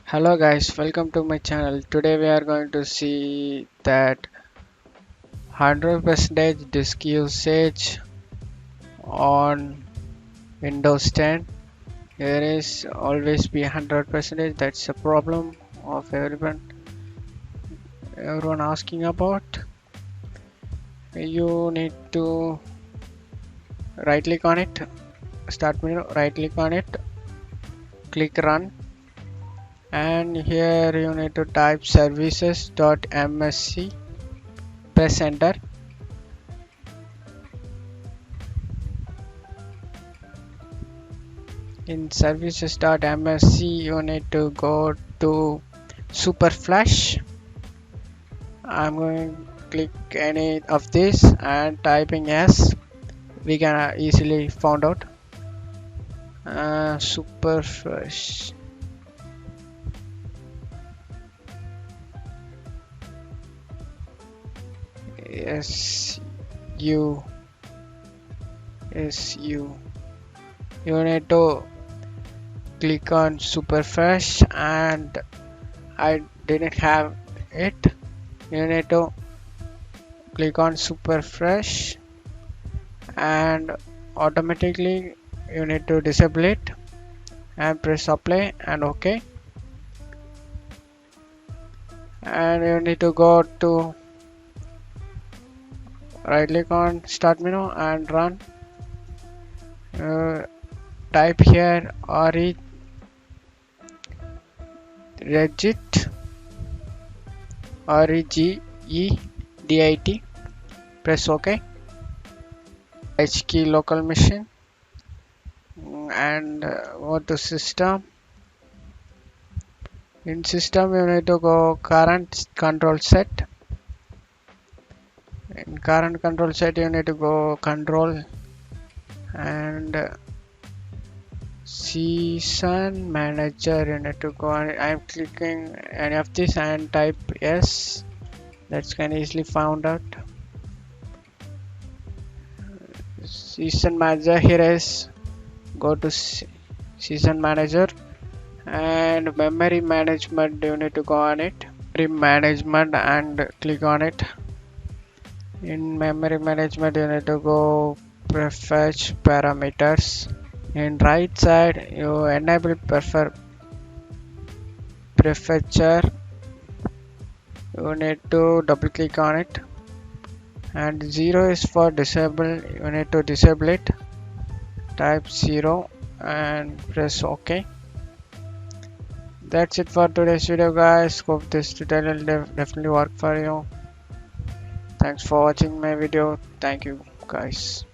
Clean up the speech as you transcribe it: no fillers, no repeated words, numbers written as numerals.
Hello guys, welcome to my channel. Today we are going to see that 100% disk usage on Windows 10. There is always be 100%. That's a problem of everyone asking about. You need to right click on it, start menu, right click on it, click run, and here you need to type services.msc, press enter. In services.msc you need to go to super flash. I'm going to click any of this and typing s. We can easily found out super flash. Yes, you need to click on super flash, and I didn't have it. You need to click on super fresh and automatically you need to disable it and press apply and OK, and you need to go to right click on start menu and run. Type here regit regedit, press OK. H key local machine and go to system. In system you need to go current control set. In current control set you need to go control and season manager. You need to go on. I'm clicking any of this and type yes. That's can easily found out. Season manager, here is go to season manager and memory management. You need to go on it, memory management, and click on it. In memory management you need to go prefetch parameters. In right side you enable prefetcher. You need to double click on it, and 0 is for disable. You need to disable it. Type 0 and press OK. That's it for today's video guys. Hope this tutorial definitely work for you. Thanks for watching my video. Thank you guys.